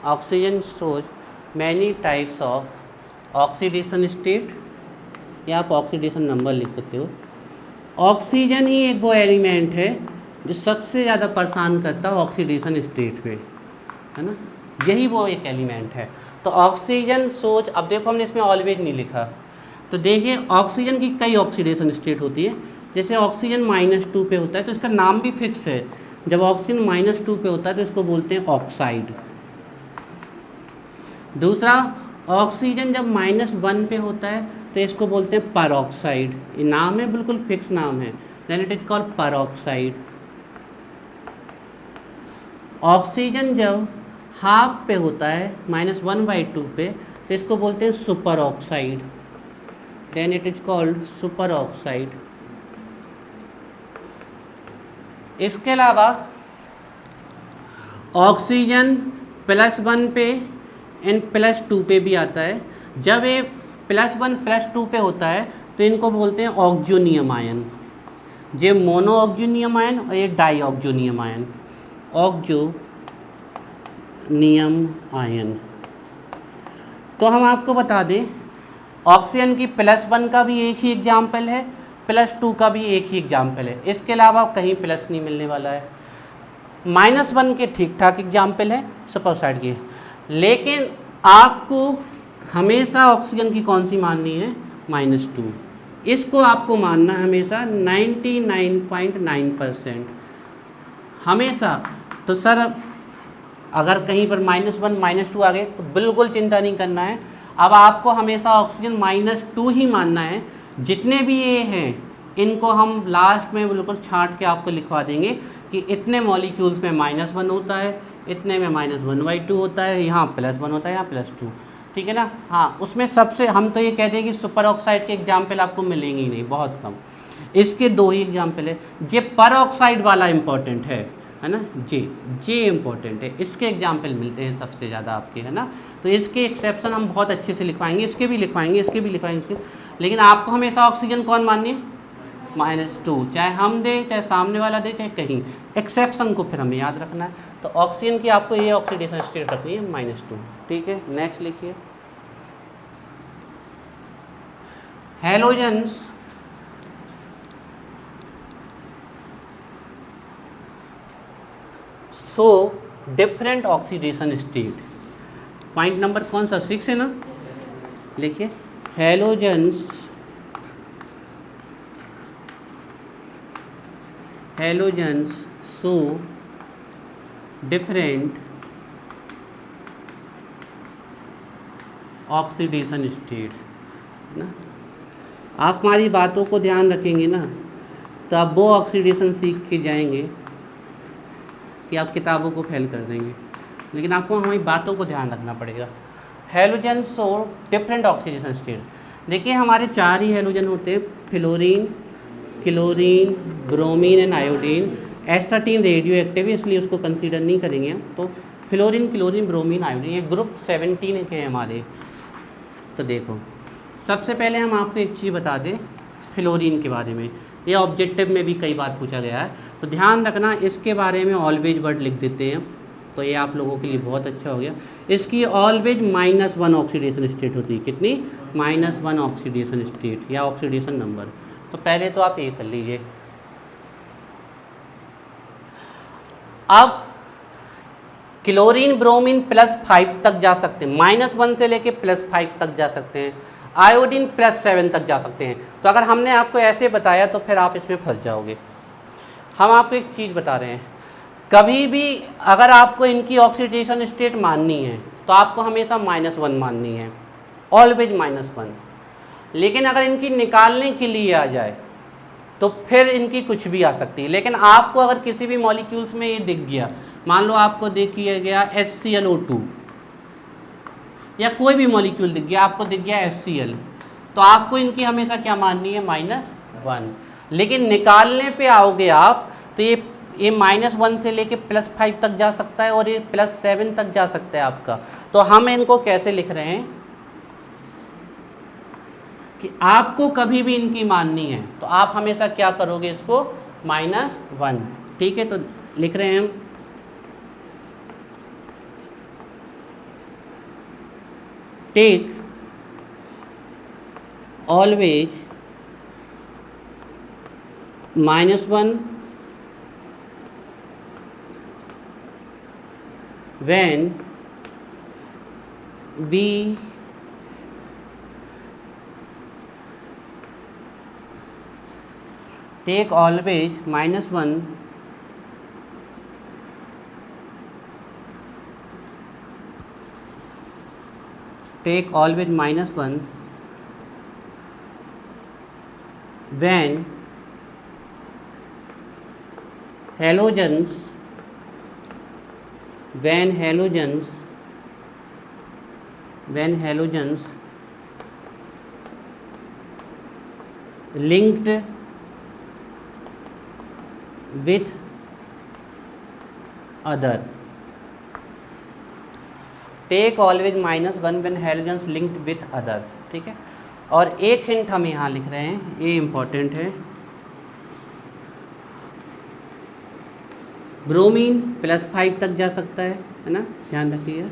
Oxygen shows many types of oxidation state, या आप oxidation number लिख सकते हो। ऑक्सीजन ही एक वो एलिमेंट है जो सबसे ज़्यादा परेशान करता है ऑक्सीडेशन स्टेट में, है ना, यही वो एक एलिमेंट है। तो ऑक्सीजन सोच, अब देखो हमने इसमें ऑलवेज नहीं लिखा, तो देखिए ऑक्सीजन की कई ऑक्सीडेशन स्टेट होती है। जैसे ऑक्सीजन -2 पे होता है तो इसका नाम भी फिक्स है, जब ऑक्सीजन -2 पे होता है तो इसको बोलते हैं ऑक्साइड। दूसरा, ऑक्सीजन जब -1 पे होता है तो इसको बोलते हैं परऑक्साइड। ये नाम है, बिल्कुल फिक्स नाम है, then it is called peroxide. Oxygen जब हाफ पे होता है -1/2 पे तो इसको बोलते हैं super oxide, then it is called super oxide. इसके अलावा ऑक्सीजन +1 पे एंड +2 पे भी आता है। जब ये +1 +2 पे होता है तो इनको बोलते हैं ऑक्सोनियम आयन। ये मोनो ऑक्सोनियम आयन और ये di oxonium ion, oxonium ion. तो हम आपको बता दें, ऑक्सीजन की +1 का भी एक ही एग्जाम्पल है, +2 का भी एक ही एग्जाम्पल है, इसके अलावा कहीं प्लस नहीं मिलने वाला है। -1 के ठीक ठाक एग्जाम्पल है सुपर ऑक्साइड के, लेकिन आपको हमेशा ऑक्सीजन की कौन सी माननी है, -2। इसको आपको मानना है हमेशा 99.9% हमेशा। तो सर अगर कहीं पर -1 -2 आ गए तो बिल्कुल चिंता नहीं करना है, अब आपको हमेशा ऑक्सीजन -2 ही मानना है। जितने भी ये हैं इनको हम लास्ट में बिल्कुल छांट के आपको लिखवा देंगे कि इतने मॉलिक्यूल्स में -1 होता है, इतने में -1/2 होता है, यहाँ +1 होता है, यहाँ +2, ठीक है ना। हाँ, उसमें सबसे हम तो ये कहते हैं कि सुपर ऑक्साइड के एग्जाम्पल आपको मिलेंगे ही नहीं, बहुत कम। इसके 2 ही एग्जाम्पल है। ये पर ऑक्साइड वाला इम्पॉर्टेंट है ना, जे इम्पॉर्टेंट है, इसके एग्जाम्पल मिलते हैं सबसे ज़्यादा आपके, है ना। तो इसके एक्सेप्शन हम बहुत अच्छे से लिखवाएंगे, इसके भी लिखवाएंगे, इसके भी लिखवाएंगे, लेकिन आपको हमेशा ऑक्सीजन कौन माननी है, -2, चाहे हम दें चाहे सामने वाला दे चाहे कहीं, एक्सेप्शन को फिर हमें याद रखना है। तो ऑक्सीजन की आपको ये ऑक्सीडेशन स्टेट रखनी है -2, ठीक है। नेक्स्ट लिखिए, halogens so different oxidation state. Point number कौन सा, 6 है ना, लिखिए, halogens so different oxidation state, ना। आप हमारी बातों को ध्यान रखेंगे ना तो आप वो ऑक्सीडेशन सीख के जाएंगे कि आप किताबों को फेल कर देंगे, लेकिन आपको हमारी बातों को ध्यान रखना पड़ेगा। Halogen so different oxidation state. देखिए हमारे 4 ही हैलोजन होते हैं, fluorine, chlorine, bromine and iodine. Astatine radio active है इसलिए उसको कंसीडर नहीं करेंगे हम। तो फ्लोरीन, क्लोरीन, ब्रोमीन, आयोडीन, ये ग्रुप 17 के हैं हमारे। तो देखो सबसे पहले हम आपको एक चीज़ बता दें फ्लोरीन के बारे में, ये ऑब्जेक्टिव में भी कई बार पूछा गया है, तो ध्यान रखना इसके बारे में ऑलवेज वर्ड लिख देते हैं, तो ये आप लोगों के लिए बहुत अच्छा हो गया। इसकी ऑलवेज -1 ऑक्सीडेशन स्टेट होती है, कितनी, -1 ऑक्सीडेशन स्टेट या ऑक्सीडेशन नंबर। तो पहले तो आप ये कर लीजिए। अब क्लोरीन, ब्रोमीन +5 तक जा सकते हैं, -1 से लेके +5 तक जा सकते हैं, आयोडीन +7 तक जा सकते हैं। तो अगर हमने आपको ऐसे बताया तो फिर आप इसमें फंस जाओगे। हम आपको एक चीज़ बता रहे हैं, कभी भी अगर आपको इनकी ऑक्सीडेशन स्टेट माननी है तो आपको हमेशा -1 माननी है, ऑलवेज -1। लेकिन अगर इनकी निकालने के लिए आ जाए तो फिर इनकी कुछ भी आ सकती है। लेकिन आपको अगर किसी भी मॉलिक्यूल्स में ये दिख गया, मान लो आपको दिख गया HClO2 या कोई भी मॉलिक्यूल दिख गया, आपको दिख गया HCl, तो आपको इनकी हमेशा क्या माननी है, -1। लेकिन निकालने पे आओगे आप तो ये -1 से लेके +5 तक जा सकता है और ये +7 तक जा सकता है आपका। तो हम इनको कैसे लिख रहे हैं कि आपको कभी भी इनकी माननी है तो आप हमेशा क्या करोगे, इसको -1, ठीक है। तो लिख रहे हैं हम take always -1 when we take always -1 take always -1 when halogens linked with other. Take always -1 when halogens linked with other, ठीक है। और एक हिंट हम यहाँ लिख रहे हैं, ये इम्पॉर्टेंट है, ब्रोमीन +5 तक जा सकता है ना, ध्यान रखिए।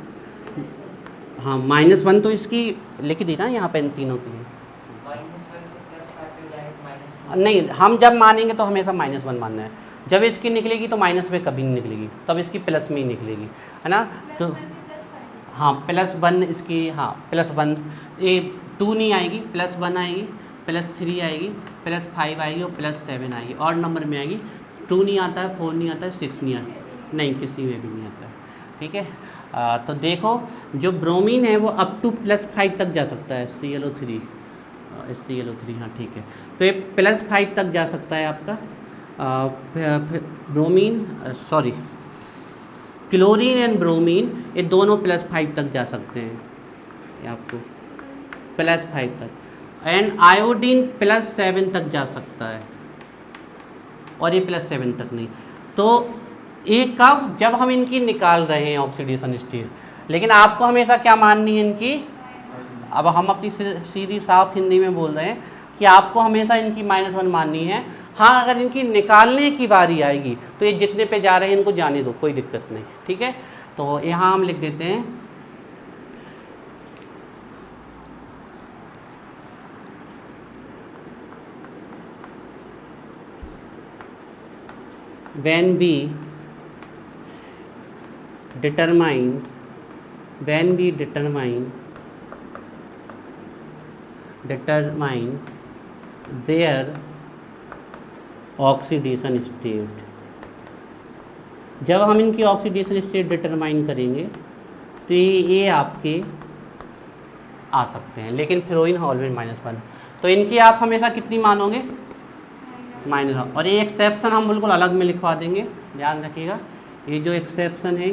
हाँ -1 तो इसकी लिख दी ना यहाँ पे इन तीनों के लिए। नहीं, हम जब मानेंगे तो हमेशा -1 मानना है, जब इसकी निकलेगी तो माइनस में कभी नहीं निकलेगी, तब इसकी प्लस में ही निकलेगी, है ना। तो हाँ +1 इसकी, हाँ +1, ये 2 नहीं आएगी, +1 आएगी, +3 आएगी, +5 आएगी और +7 आएगी। और नंबर में आएगी, 2 नहीं आता है, 4 नहीं आता है, 6 नहीं आता, नहीं किसी में भी नहीं आता है, ठीक है। तो देखो जो ब्रोमीन है वो अप टू +5 तक जा सकता है, ClO3, हाँ ठीक है। तो ये +5 तक जा सकता है आपका bromine, sorry chlorine and bromine, ये दोनों +5 तक जा सकते हैं, ये आपको +5 तक। एंड आयोडीन +7 तक जा सकता है, और ये +7 तक नहीं। तो ये कब, जब हम इनकी निकाल रहे हैं ऑक्सीडेशन स्टेट। लेकिन आपको हमेशा क्या माननी है इनकी, अब हम अपनी सीधी साफ हिंदी में बोल रहे हैं कि आपको हमेशा इनकी -1 माननी है। हाँ, अगर इनकी निकालने की बारी आएगी तो ये जितने पे जा रहे हैं इनको जाने दो, कोई दिक्कत नहीं, ठीक है। तो यहाँ हम लिख देते हैं when we determine their oxidation state. जब हम इनकी ऑक्सीडेशन स्टेट डिटरमाइन करेंगे तो ये आपके आ सकते हैं, लेकिन फ्लोरीन ऑलवेज -1। तो इनकी आप हमेशा कितनी मानोगे, -1। और ये एक्सेप्शन हम बिल्कुल अलग में लिखवा देंगे, ध्यान रखिएगा। ये जो एक्सेप्शन है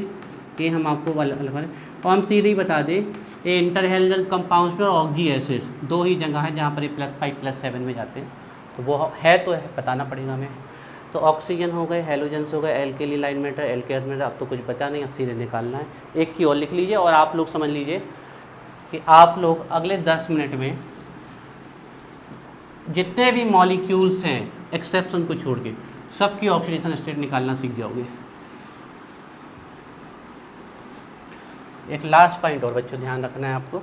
ये हम आपको अलग करें, और हम सीधे ही बता दें, ये इंटर हेलोजन कंपाउंड्स में ऑक्सी एसिड 2 ही जगह है जहाँ पर ये +5 +7 में जाते हैं, तो वो है तो है, बताना पड़ेगा हमें। तो ऑक्सीजन हो गए, हेलोजेंस हो गए, एल्केली लाइन मेटर, एल्के अर्थ मेटर, अब तो कुछ बचा नहीं, अब सीधे निकालना है। एक की और लिख लीजिए, और आप लोग समझ लीजिए कि आप लोग अगले 10 मिनट में जितने भी मॉलिक्यूल्स हैं एक्सेप्शन को छोड़ के सबकी ऑक्सीडेशन स्टेट निकालना सीख जाओगे। एक लास्ट पॉइंट और बच्चों ध्यान रखना है आपको,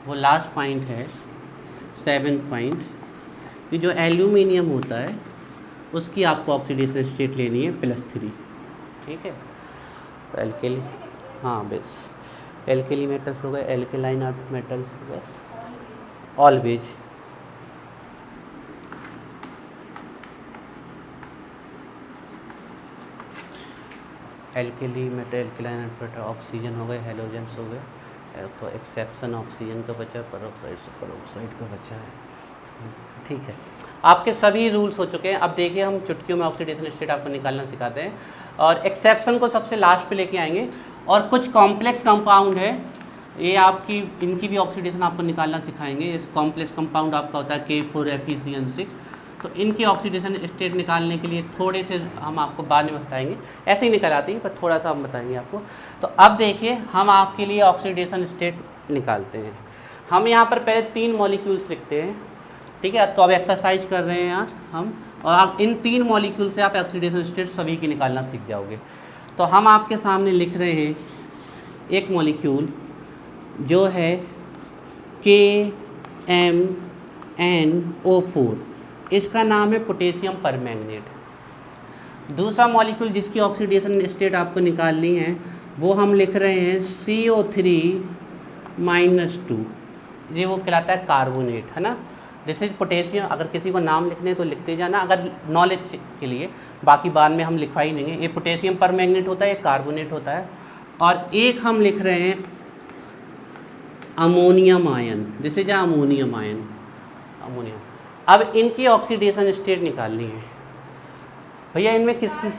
वो लास्ट पॉइंट है 7th पॉइंट, कि जो एल्यूमिनियम होता है उसकी आपको ऑक्सीडेशन स्टेट लेनी है +3, ठीक है। तो एल्केली, हाँ बस एल्केली मेटल्स हो गए, एल्केलाइन अर्थ मेटल्स हो गए, always alkali metal, alkaline earth metal, oxygen हो गए, हेलोजेंस हो गए। तो एक्सेप्शन ऑक्सीजन का बचा, पेरोक्साइड का बचा है, ठीक है। आपके सभी रूल्स हो चुके हैं। अब देखिए हम चुटकियों में ऑक्सीडेशन स्टेट आपको निकालना सिखाते हैं, और एक्सेप्शन को सबसे लास्ट पे लेके आएंगे। और कुछ कॉम्प्लेक्स कंपाउंड है, ये आपकी इनकी भी ऑक्सीडेशन आपको निकालना सिखाएंगे। इस कॉम्प्लेक्स कंपाउंड आपका होता है K4FeCN6, तो इनकी ऑक्सीडेशन स्टेट निकालने के लिए थोड़े से हम आपको बाद में बताएंगे, ऐसे ही निकल आती है पर थोड़ा सा हम बताएंगे आपको। तो अब देखिए हम आपके लिए ऑक्सीडेशन स्टेट निकालते हैं। हम यहाँ पर पहले 3 मॉलिक्यूल्स लिखते हैं, ठीक है। तो अब एक्सरसाइज कर रहे हैं यार हम, और आप इन 3 मॉलिक्यूल से आप ऑक्सीडेशन स्टेट सभी की निकालना सीख जाओगे। तो हम आपके सामने लिख रहे हैं एक मॉलिक्यूल जो है KMnO4, इसका नाम है पोटेशियम परमैंगनेट। दूसरा मॉलिक्यूल जिसकी ऑक्सीडेशन स्टेट आपको निकालनी है वो हम लिख रहे हैं CO3-2, ये वो कहलाता है कार्बोनेट, है ना। This is potassium. अगर किसी को नाम लिखने तो लिखते जाना, अगर नॉलेज के लिए, बाकी बाद में हम लिखवा ही देंगे। ये पोटेशियम परमैंगनेट होता है, ये कार्बोनेट होता है। और एक हम लिख रहे हैं ammonium ion, this is ammonium ion, ammonium. अब इनकी ऑक्सीडेशन स्टेट निकालनी है भैया। इनमें किसकी?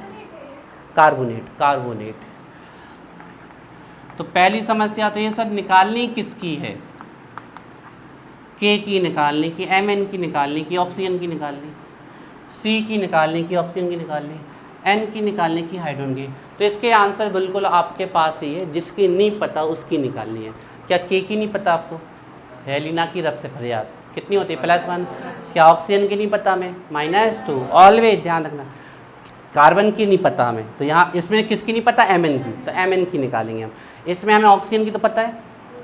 कार्बोनेट। तो पहली समस्या तो ये सर निकालनी किसकी है? के की निकालनी की, Mn की निकालनी की, ऑक्सीजन की निकालनी, C की निकालनी की, ऑक्सीजन की निकालनी, N की निकालने की, हाइड्रोजन की। तो इसके आंसर बिल्कुल आपके पास ही है, जिसकी नहीं पता उसकी निकालनी है। क्या के की नहीं पता आपको? हेलिना की रब से फरियाद कितनी होती है? +1। क्या ऑक्सीजन की नहीं पता हमें? -2। ऑलवेज ध्यान रखना। कार्बन की नहीं पता हमें, तो यहाँ इसमें किसकी नहीं पता? Mn की, तो Mn की निकालेंगे हम। इसमें हमें ऑक्सीजन की तो पता है,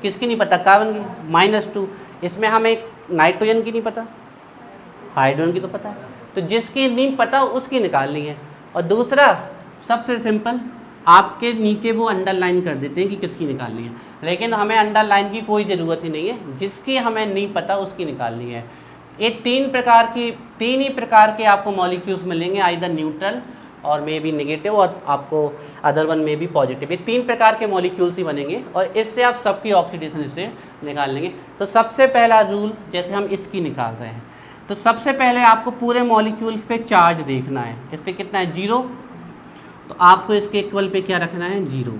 किसकी नहीं पता? कार्बन की, -2। इसमें हमें नाइट्रोजन की नहीं पता, हाइड्रोजन की तो पता है। तो जिसकी नहीं पता उसकी निकालनी है। और दूसरा सबसे सिंपल, आपके नीचे वो अंडरलाइन कर देते हैं कि किसकी निकालनी है, लेकिन हमें अंडरलाइन की कोई ज़रूरत ही नहीं है, जिसकी हमें नहीं पता उसकी निकालनी है। ये तीन ही प्रकार के आपको मॉलिक्यूल्स मिलेंगे, आइदर न्यूट्रल और मे बी नेगेटिव, और आपको अदर वन में भी पॉजिटिव। ये 3 प्रकार के मॉलिक्यूल्स ही बनेंगे और इससे आप सबकी ऑक्सीडेशन स्टेट निकाल लेंगे। तो सबसे पहला रूल, जैसे हम इसकी निकाल रहे हैं, तो सबसे पहले आपको पूरे मॉलिक्यूल्स पे चार्ज देखना है। इस पर कितना है? 0। तो आपको इसके इक्वल पे क्या रखना है? 0।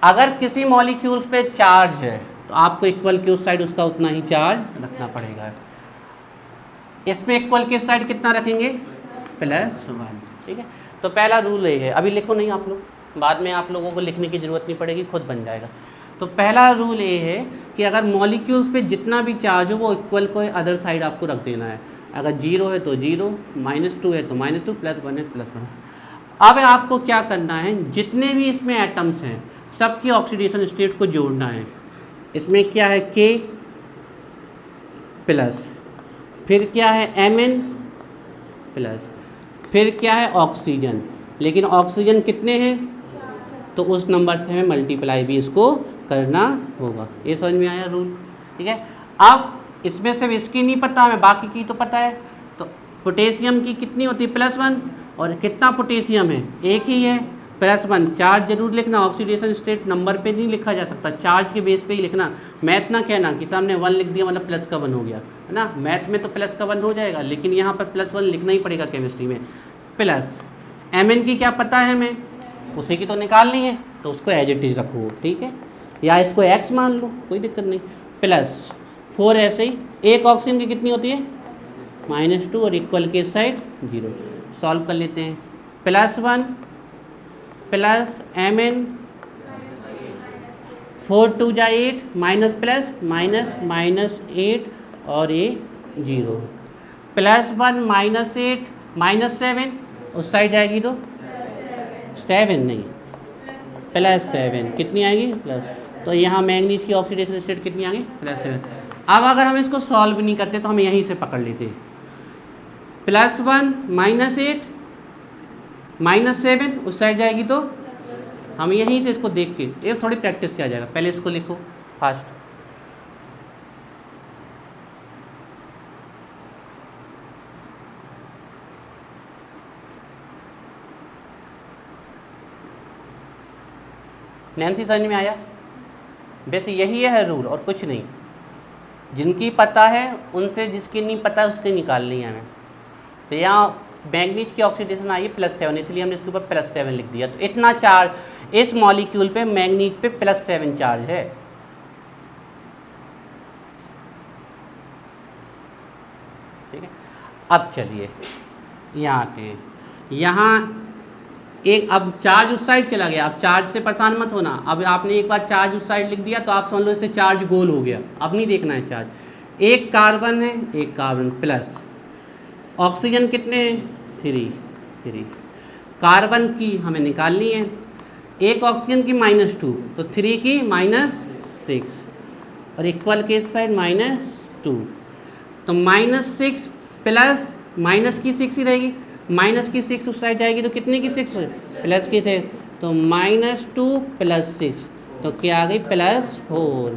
अगर किसी मॉलिक्यूल्स पे चार्ज है तो आपको इक्वल के उस साइड उसका उतना ही चार्ज रखना पड़ेगा। इसमें इक्वल के साइड कितना रखेंगे? +1। ठीक है। तो पहला रूल ये है, अभी लिखो नहीं आप लोग, बाद में आप लोगों को लिखने की ज़रूरत नहीं पड़ेगी, खुद बन जाएगा। तो पहला रूल ये है कि अगर मॉलिक्यूल्स पे जितना भी चार्ज हो वो इक्वल को अदर साइड आपको रख देना है। अगर 0 है तो 0, -2 है तो -2, +1 है +1। अब आपको क्या करना है, जितने भी इसमें एटम्स हैं सबकी ऑक्सीडेशन स्टेट को जोड़ना है। इसमें क्या है? K प्लस, फिर क्या है? Mn प्लस, फिर क्या है? ऑक्सीजन। लेकिन ऑक्सीजन कितने हैं? तो उस नंबर से हमें मल्टीप्लाई भी इसको करना होगा। ये समझ में आया रूल? ठीक है। अब इसमें सिर्फ इसकी नहीं पता हमें, बाकी की तो पता है। तो पोटेशियम की कितनी होती है? +1। और कितना पोटेशियम है? एक ही है, +1। चार्ज जरूर लिखना, ऑक्सीडेशन स्टेट नंबर पे नहीं लिखा जा सकता, चार्ज के बेस पे ही लिखना। मैथ ना कहना कि सामने 1 लिख दिया मतलब प्लस का 1 हो गया, है ना। मैथ में तो प्लस का 1 हो जाएगा, लेकिन यहाँ पर +1 लिखना ही पड़ेगा केमिस्ट्री में। प्लस Mn की क्या पता है हमें? उसी की तो निकालनी है, तो उसको एज इट इज रखो, ठीक है, या इसको x मान लो, कोई दिक्कत नहीं। प्लस 4 ऐसे ही। एक ऑक्सीजन की कितनी होती है? -2 और इक्वल के साइड 0। सॉल्व कर लेते हैं। +1 प्लस Mn, 4 2 जा 8, माइनस प्लस -8 और ये 0। +1 -8 -7, उस साइड जाएगी तो 7 नहीं, +7 कितनी आएगी? प्लस। तो यहाँ मैंगनीज की ऑक्सीडेशन स्टेट कितनी आ गई? +7। अब अगर हम इसको सॉल्व नहीं करते तो हम यहीं से पकड़ लेते। +1 -8 -7, उस साइड जाएगी तो हम यहीं से इसको देख के, ये थोड़ी प्रैक्टिस से आ जाएगा। पहले इसको लिखो फास्ट। नैन्सी समझ में आया? वैसे यही है रूल और कुछ नहीं। जिनकी पता है उनसे, जिसकी नहीं पता उसकी निकालनी है हमें। तो यहाँ मैंगनीज की ऑक्सीडेशन आई है +7, इसलिए हमने इसके ऊपर +7 लिख दिया। तो इतना चार्ज इस मॉलिक्यूल पे, मैंगनीज पे +7 चार्ज है। ठीक है। अब चलिए यहाँ आते हैं। यहाँ एक, अब चार्ज उस साइड चला गया। अब चार्ज से परेशान मत होना। अब आपने एक बार चार्ज उस साइड लिख दिया तो आप समझ लो इससे चार्ज गोल हो गया। अब नहीं देखना है चार्ज। एक कार्बन है, एक कार्बन प्लस। ऑक्सीजन कितने हैं? 3। कार्बन की हमें निकालनी है। एक ऑक्सीजन की -2, तो 3 की 6 और इक्वल के इस साइड -2। तो -6 प्लस माइनस की 6 ही रहेगी, माइनस की 6 उस साइड जाएगी तो कितने की 6 प्लस की 6, तो -2 + 6 तो क्या आ गई +4।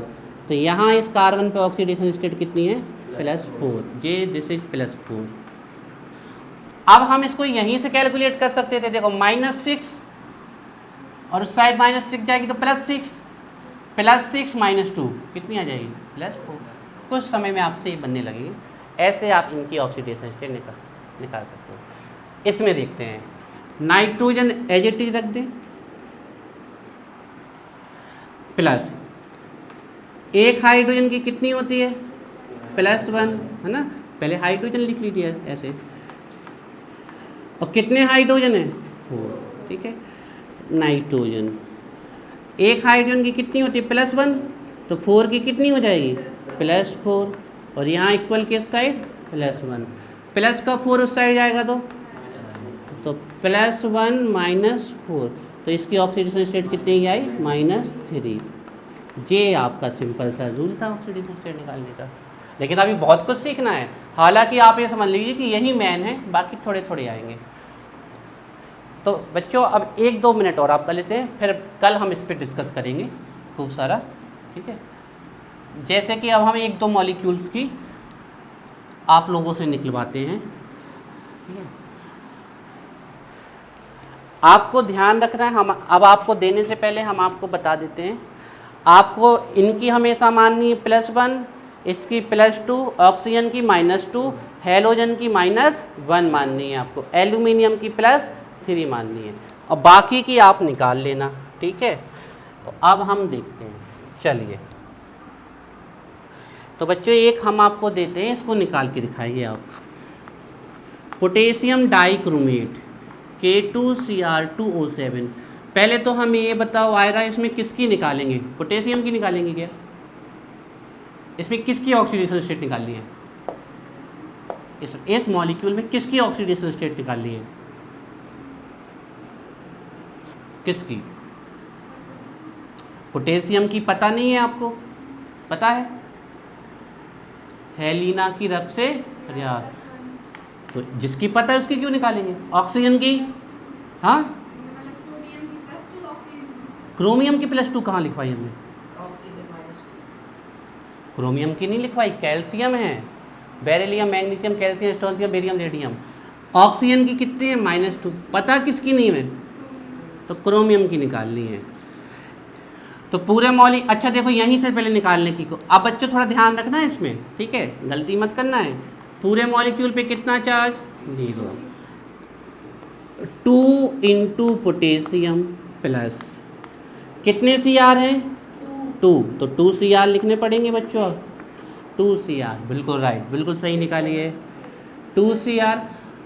तो यहाँ इस कार्बन पे ऑक्सीडेशन स्टेट कितनी है +4, जे दिस इज +4। अब हम इसको यहीं से कैलकुलेट कर सकते थे, देखो -6 और उस साइड -6 जाएगी तो +6 +6 -2 कितनी आ जाएगी +4। कुछ समय में आपसे ये बनने लगेगी, ऐसे आप इनकी ऑक्सीडेशन स्टेट निकाल सकते हो। इसमें देखते हैं, नाइट्रोजन एज इट इज रख दें, प्लस एक हाइड्रोजन की कितनी होती है +1, है ना, पहले हाइड्रोजन लिख लीजिए ऐसे, और कितने हाइड्रोजन है 4, ठीक है। नाइट्रोजन एक हाइड्रोजन की कितनी होती है +1, तो 4 की कितनी हो जाएगी +4, और यहाँ इक्वल के साइड +1, प्लस का 4 उस साइड जाएगा तो +1 - 4, तो इसकी ऑक्सीडेशन स्टेट कितनी की आई -3। ये आपका सिंपल सा रूल था ऑक्सीडेशन स्टेट निकालने का। लेकिन अभी बहुत कुछ सीखना है, हालांकि आप ये समझ लीजिए कि यही मेन है, बाकी थोड़े थोड़े आएंगे। तो बच्चों अब 1-2 मिनट और आप कर लेते हैं, फिर कल हम इस पर डिस्कस करेंगे खूब सारा, ठीक है। जैसे कि अब हम 1-2 मॉलिक्यूल्स की आप लोगों से निकलवाते हैं, ठीक है। आपको ध्यान रखना है, हम अब आपको देने से पहले हम आपको बता देते हैं, आपको इनकी हमेशा माननी है +1, इसकी +2, ऑक्सीजन की -2, हेलोजन की -1 माननी है आपको, एल्यूमिनियम की +3 माननी है, और बाकी की आप निकाल लेना, ठीक है। तो अब हम देखते हैं, चलिए। तो बच्चों एक हम आपको देते हैं, इसको निकाल के दिखाइए आप। Potassium dichromate K2Cr2O7। पहले तो हम ये बताओ आएगा इसमें किसकी निकालेंगे, पोटेशियम की निकालेंगे क्या, इसमें किसकी ऑक्सीडेशन स्टेट निकालनी है, इस मॉलिक्यूल में किसकी ऑक्सीडेशन स्टेट निकालनी है, किसकी, पोटेशियम की पता नहीं है आपको, पता है हेलिना की रक्त से पर्याप्त, तो जिसकी पता है उसकी क्यों निकालेंगे, ऑक्सीजन की, हाँ क्रोमियम की +2 कहाँ लिखवाई हमने, क्रोमियम की नहीं लिखवाई, कैल्शियम है, beryllium, magnesium, calcium, strontium, barium, radium. Oxygen की कितनी है -2, पता किसकी नहीं है, तो क्रोमियम की निकालनी है। तो पूरे अच्छा देखो यहीं से पहले निकालने की को, अब बच्चों थोड़ा ध्यान रखना है इसमें, ठीक है, गलती मत करना है। पूरे मॉलिक्यूल पे कितना चार्ज 0, 2 × पोटेशियम प्लस कितने Cr हैं 2, तो 2 Cr लिखने पड़ेंगे बच्चों, 2 Cr बिल्कुल राइट, बिल्कुल सही निकालिए, 2 Cr,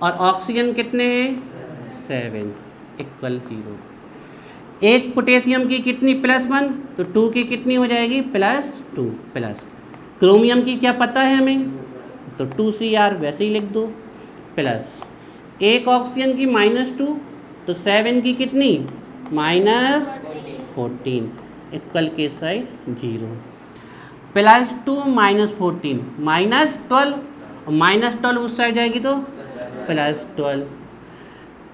और ऑक्सीजन कितने हैं 7 = 0। एक पोटेशियम की कितनी +1, तो 2 की कितनी हो जाएगी +2 प्लस, क्रोमियम की क्या पता है हमें, तो 2 Cr वैसे ही लिख दो, प्लस एक ऑक्सीजन की -2, तो 7 की कितनी -14 इक्वल के साइड 0, +2 -14 -12, और -12 उस साइड जाएगी तो +12,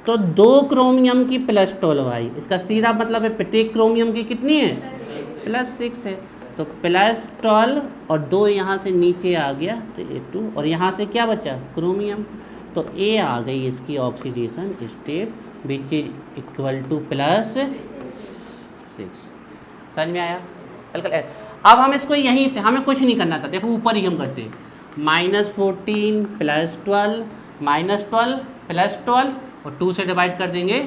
तो 2 क्रोमियम की +12 आई, इसका सीधा मतलब है प्रत्येक क्रोमियम की कितनी है +6 है, तो +12 और 2 यहाँ से नीचे आ गया तो A2, और यहाँ से क्या बचा क्रोमियम, तो A आ गई इसकी oxidation state which is equal to +6। समझ में आया, बिल्कुल। अब हम इसको यहीं से, हमें कुछ नहीं करना था, देखो ऊपर ही हम करते हैं, -14 +12 -12 +12 और 2 से डिवाइड कर देंगे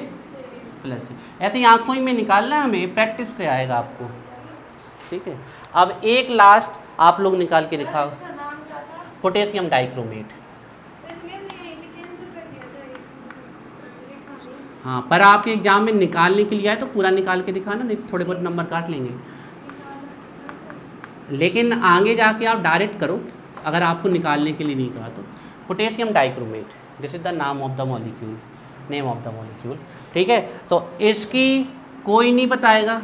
+6, ऐसे ही आँखों में निकालना है हमें, प्रैक्टिस से आएगा आपको, ठीक है। अब एक लास्ट आप लोग निकाल के दिखाओ, पोटेशियम डाइक्रोमेट, हाँ पर आपके एग्जाम में निकालने के लिए आए तो पूरा निकाल के दिखाना, नहीं तो थोड़े बहुत नंबर काट लेंगे, लेकिन आगे जाके आप डायरेक्ट करो अगर आपको निकालने के लिए नहीं कहा तो। Potassium dichromate, this is the नाम of the molecule, name of the molecule, ठीक है। तो इसकी कोई नहीं बताएगा,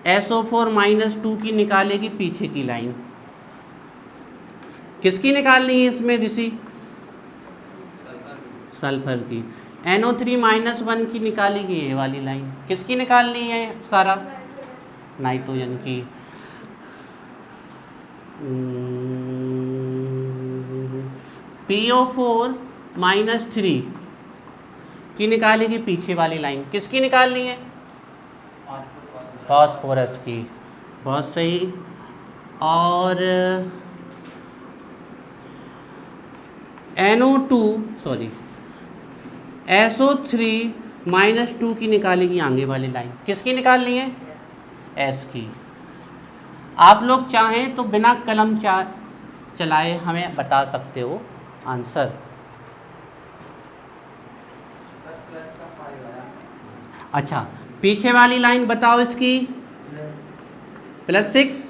SO4 माइनस 2 की निकालेगी पीछे की लाइन। किसकी निकालनी है इसमें ऋषि? सल्फर की। NO3 माइनस 1 की निकालेगी ये वाली लाइन। किसकी निकालनी है सारा? नाइट्रोजन की। PO4 माइनस 3 की निकालेगी पीछे वाली लाइन। किसकी निकालनी है? फास्फोरस की। बहुत सही। और SO3 माइनस 2 की निकालेगी आगे वाली लाइन। किसकी निकालनी है? S की। आप लोग चाहें तो बिना कलम चलाए हमें बता सकते हो आंसर। अच्छा, पीछे वाली लाइन बताओ इसकी। +6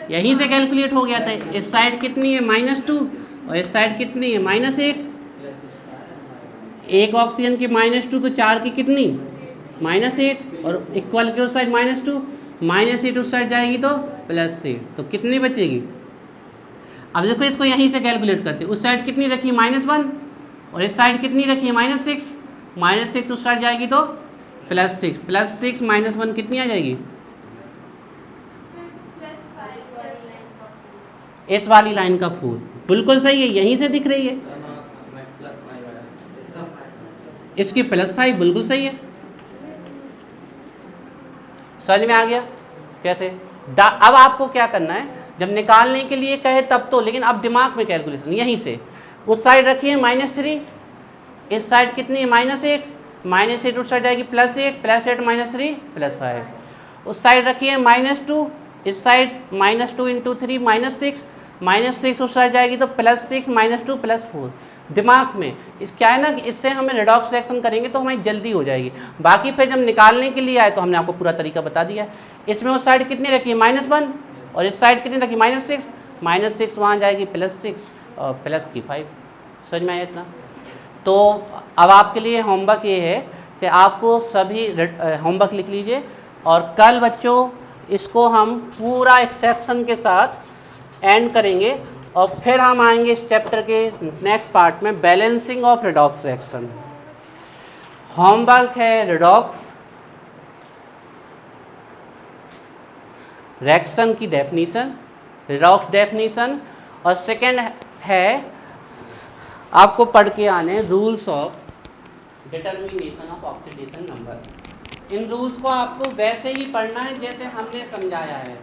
यहीं से कैलकुलेट हो गया था। इस साइड कितनी है? -2 और इस साइड कितनी है? -8। एक ऑक्सीजन की -2 तो 4 की कितनी? -8 और इक्वल के उस साइड -2, -8 उस साइड जाएगी तो +8, तो कितनी बचेगी? अब देखो इसको यहीं से कैलकुलेट करते। उस साइड कितनी रखी? -1 और इस साइड कितनी रखी है? -6। -6 उस साइड जाएगी तो +6, +6 -1 कितनी आ जाएगी? इस वाली लाइन का 4। बिल्कुल सही है, यहीं से दिख रही है। इसकी +5 बिल्कुल सही है। समझ में आ गया कैसे? अब आपको क्या करना है, जब निकालने के लिए कहे तब तो, लेकिन अब दिमाग में कैलकुलेशन यहीं से। उस साइड रखिए -3, इस साइड कितनी है? -8, -8 उस साइड जाएगी +8, +8 -3 +5। उस साइड रखिए -2, इस साइड -2 × 3 -6, -6 उस साइड जाएगी तो +6 -2 +4। दिमाग में इस क्या है ना कि इससे हमें रिडॉक्स रिएक्शन करेंगे तो हमारी जल्दी हो जाएगी। बाकी फिर जब निकालने के लिए आए तो हमने आपको पूरा तरीका बता दिया है। इसमें उस साइड कितनी रखी है? -1 और इस साइड कितनी रखी? -6, -6 वहाँ जाएगी +6 और प्लस की 5। समझ में आया इतना? तो अब आपके लिए होमवर्क ये है कि आपको सभी होमवर्क लिख लीजिए और कल बच्चों इसको हम पूरा एक्सेप्शन के साथ एंड करेंगे और फिर हम आएंगे इस चैप्टर के नेक्स्ट पार्ट में, balancing of redox reaction. Homework है रिडॉक्स रिएक्शन की डेफिनीशन, रिडॉक्स डेफिनीशन, और सेकंड है आपको पढ़ के आने rules of determination of oxidation number. In rules को आपको वैसे ही पढ़ना है जैसे हमने समझाया है।